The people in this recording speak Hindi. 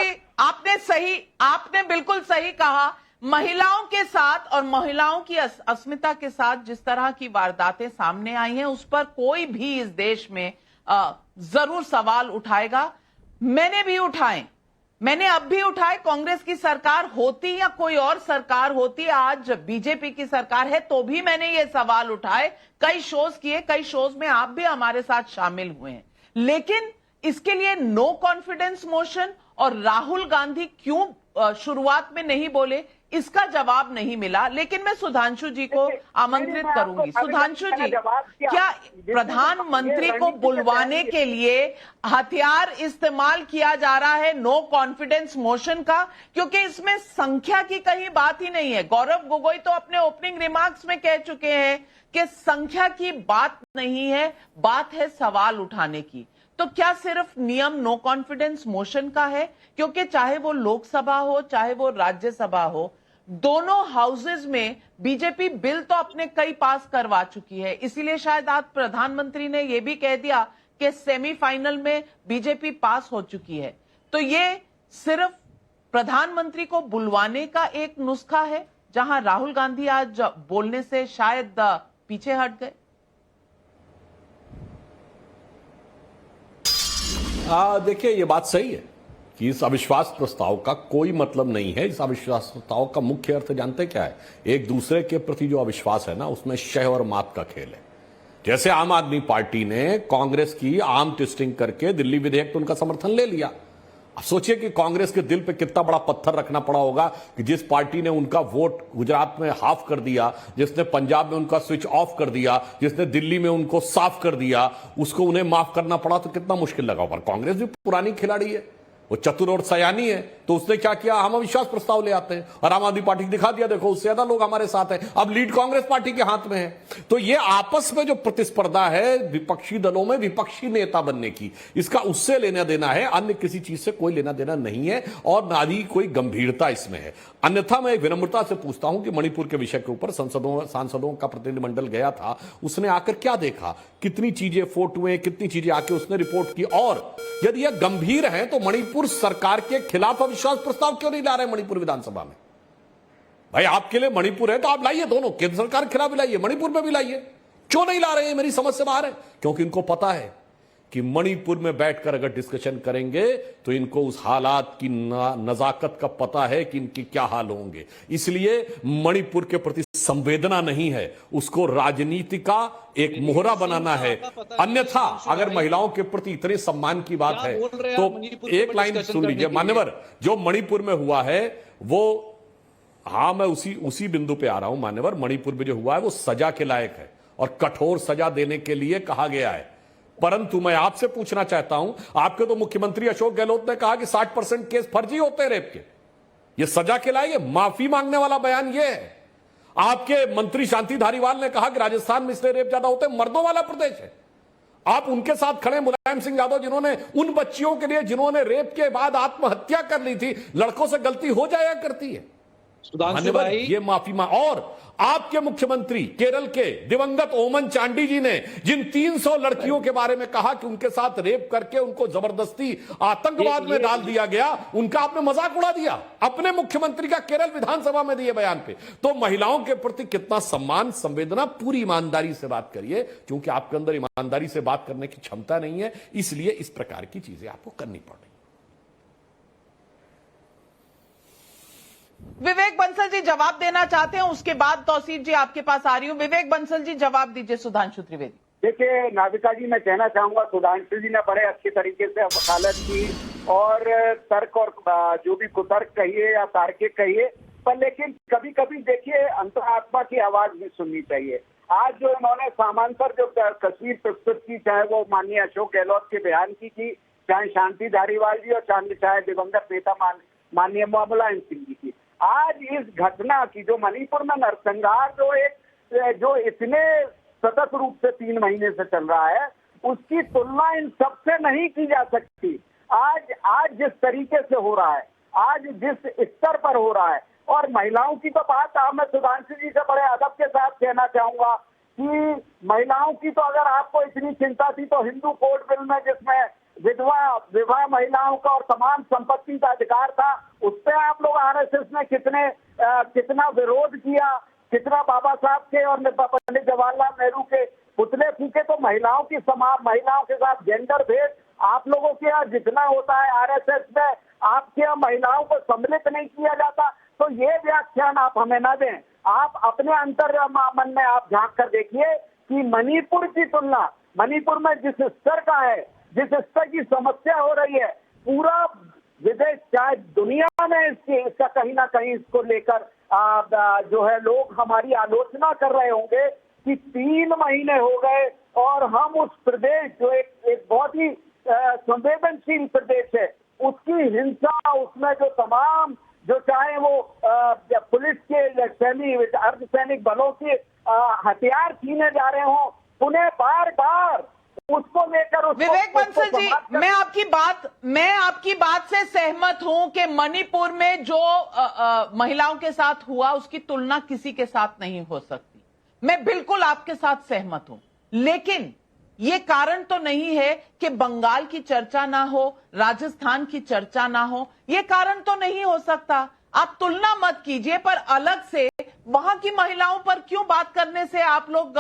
जी, आपने बिल्कुल सही कहा। महिलाओं के साथ और महिलाओं की अस्मिता के साथ जिस तरह की वारदातें सामने आई हैं, उस पर कोई भी इस देश में जरूर सवाल उठाएगा। मैंने भी उठाए, मैंने अब भी उठाए। कांग्रेस की सरकार होती या कोई और सरकार होती, आज बीजेपी की सरकार है, तो भी मैंने ये सवाल उठाए, कई शोज किए, कई शोज में आप भी हमारे साथ शामिल हुए हैं। लेकिन इसके लिए नो कॉन्फिडेंस मोशन और राहुल गांधी क्यों शुरुआत में नहीं बोले, इसका जवाब नहीं मिला। लेकिन मैं सुधांशु जी को आमंत्रित करूंगी। सुधांशु जी, क्या प्रधानमंत्री को बुलवाने के लिए हथियार इस्तेमाल किया जा रहा है नो कॉन्फिडेंस मोशन का? क्योंकि इसमें संख्या की कहीं बात ही नहीं है। गौरव गोगोई तो अपने ओपनिंग रिमार्क्स में कह चुके हैं कि संख्या की बात नहीं है, बात है सवाल उठाने की। तो क्या सिर्फ नियम नो कॉन्फिडेंस मोशन का है? क्योंकि चाहे वो लोकसभा हो चाहे वो राज्यसभा हो, दोनों हाउसेज में बीजेपी बिल तो अपने कई पास करवा चुकी है। इसीलिए शायद आज प्रधानमंत्री ने यह भी कह दिया कि सेमीफाइनल में बीजेपी पास हो चुकी है। तो ये सिर्फ प्रधानमंत्री को बुलवाने का एक नुस्खा है, जहां राहुल गांधी आज बोलने से शायद पीछे हट गए। देखिए, ये बात सही है कि इस अविश्वास प्रस्ताव का कोई मतलब नहीं है। इस अविश्वास प्रस्ताव का मुख्य अर्थ जानते क्या है? एक दूसरे के प्रति जो अविश्वास है ना, उसमें शह और मात का खेल है। जैसे आम आदमी पार्टी ने कांग्रेस की आर्म ट्विस्टिंग करके दिल्ली विधेयक पर उनका समर्थन ले लिया। अब सोचिए कि कांग्रेस के दिल पे कितना बड़ा पत्थर रखना पड़ा होगा कि जिस पार्टी ने उनका वोट गुजरात में हाफ कर दिया, जिसने पंजाब में उनका स्विच ऑफ कर दिया, जिसने दिल्ली में उनको साफ कर दिया, उसको उन्हें माफ करना पड़ा। तो कितना मुश्किल लगा। पर कांग्रेस भी पुरानी खिलाड़ी है, वो चतुर और सयानी है। तो उसने क्या किया? हम अविश्वास प्रस्ताव ले आते हैं और आम आदमी पार्टी दिखा दिया, देखो उससे ज्यादा लोग हमारे साथ हैं। अब लीड कांग्रेस पार्टी के हाथ में है। तो ये आपस में जो प्रतिस्पर्धा है विपक्षी दलों में विपक्षी नेता बनने की, इसका उससे लेना देना है, अन्य किसी चीज से कोई लेना देना नहीं है और ना ही कोई गंभीरता इसमें है। अन्यथा मैं विनम्रता से पूछता हूं कि मणिपुर के विषय के ऊपर सांसदों का प्रतिनिधिमंडल गया था, उसने आकर क्या देखा? कितनी चीजें फोटोएं, कितनी चीजें आके उसने रिपोर्ट की। और यदि यह गंभीर है तो मणिपुर सरकार के खिलाफ अविश्वास प्रस्ताव क्यों नहीं ला रहे मणिपुर विधानसभा में? भाई, आपके लिए मणिपुर है तो आप लाइए, दोनों केंद्र सरकार के खिलाफ भी लाइए, मणिपुर में भी लाइए। क्यों नहीं ला रहे हैं? मेरी समझ से बाहर है। क्योंकि इनको पता है कि मणिपुर में बैठकर अगर डिस्कशन करेंगे तो इनको उस हालात की नजाकत का पता है कि इनके क्या हाल होंगे। इसलिए मणिपुर के प्रति संवेदना नहीं है, उसको राजनीति का एक मोहरा बनाना है। अन्यथा अगर महिलाओं के प्रति इतने सम्मान की बात है तो एक लाइन सुन लीजिए मान्यवर, जो मणिपुर में हुआ है वो, हां मैं उसी बिंदु पे आ रहा हूं मान्यवर। मणिपुर में जो हुआ है वो सजा के लायक है और कठोर सजा देने के लिए कहा गया है। परंतु मैं आपसे पूछना चाहता हूं, आपके तो मुख्यमंत्री अशोक गहलोत ने कहा कि 60% केस फर्जी होते हैं रेप के, ये सजा के लायक है। माफी मांगने वाला बयान ये है। आपके मंत्री शांति धारीवाल ने कहा कि राजस्थान में इसलिए रेप ज्यादा होते हैं, मर्दों वाला प्रदेश है। आप उनके साथ खड़े मुलायम सिंह यादव, जिन्होंने उन बच्चियों के लिए जिन्होंने रेप के बाद आत्महत्या कर ली थी, लड़कों से गलती हो जाया करती है। ये माफी मांग। और आपके मुख्यमंत्री केरल के दिवंगत ओमन चांडी जी ने जिन 300 लड़कियों के बारे में कहा कि उनके साथ रेप करके उनको जबरदस्ती आतंकवाद में डाल दिया गया, उनका आपने मजाक उड़ा दिया अपने मुख्यमंत्री का केरल विधानसभा में दिए बयान पे। तो महिलाओं के प्रति कितना सम्मान, संवेदना, पूरी ईमानदारी से बात करिए। क्योंकि आपके अंदर ईमानदारी से बात करने की क्षमता नहीं है, इसलिए इस प्रकार की चीजें आपको करनी पड़ रही। विवेक बंसल जी जवाब देना चाहते हैं, उसके बाद तौसीफ जी आपके पास आ रही हूं। विवेक बंसल जी जवाब दीजिए सुधांशु त्रिवेदी। देखिए नाविका जी, मैं कहना चाहूंगा सुधांशु जी ने बड़े अच्छी तरीके से वकालत की और तर्क और जो भी कुतर्क कहिए या तार्किक कहिए, पर लेकिन कभी कभी देखिए अंतरात्मा की आवाज भी सुननी चाहिए। आज जो इन्होंने समानांतर जो तस्वीर प्रस्तुत की, चाहे वो माननीय अशोक गहलोत के बयान की थी, चाहे शांति धारीवाल जी और चाहे दिवंगत नेता माननीय मुलायम सिंह जी की, आज इस घटना की जो मणिपुर में नरसंहार जो इतने सतत रूप से 3 महीने से चल रहा है, उसकी तुलना इन सबसे नहीं की जा सकती। आज जिस तरीके से हो रहा है, आज जिस स्तर पर हो रहा है, और महिलाओं की तो बात मैं सुधांशु जी से बड़े अदब के साथ कहना चाहूंगा कि महिलाओं की तो अगर आपको इतनी चिंता थी तो हिंदू कोड बिल में जिसमें विवाह महिलाओं का और तमाम संपत्ति का अधिकार था, उस पर आप लोग आरएसएस ने कितना विरोध किया, कितना बाबा साहब के और पंडित जवाहरलाल नेहरू के पुतले फूके। तो महिलाओं के साथ जेंडर भेद आप लोगों के यहाँ जितना होता है आरएसएस में, आपके यहाँ महिलाओं को सम्मिलित नहीं किया जाता। तो ये व्याख्यान आप हमें न दें। आप अपने अंतर मन में आप झांक कर देखिए कि मणिपुर की तुलना, मणिपुर में जिस स्तर का है, जिस स्तर की समस्या हो रही है, पूरा विदेश चाहे दुनिया में इसका कहीं ना कहीं इसको लेकर जो है लोग हमारी आलोचना कर रहे होंगे कि 3 महीने हो गए और हम उस प्रदेश जो एक बहुत ही संवेदनशील प्रदेश है, उसकी हिंसा, उसमें जो तमाम जो चाहे वो पुलिस के सैनिक अर्धसैनिक बलों के हथियार छीने जा रहे हों, उन्हें बार बार उसको लेकर विवेक बंसल जी, मैं आपकी बात से सहमत हूं कि मणिपुर में जो महिलाओं के साथ हुआ उसकी तुलना किसी के साथ नहीं हो सकती। मैं बिल्कुल आपके साथ सहमत हूं, लेकिन ये कारण तो नहीं है कि बंगाल की चर्चा ना हो, राजस्थान की चर्चा ना हो। ये कारण तो नहीं हो सकता। आप तुलना मत कीजिए, पर अलग से वहां की महिलाओं पर क्यों बात करने से आप लोग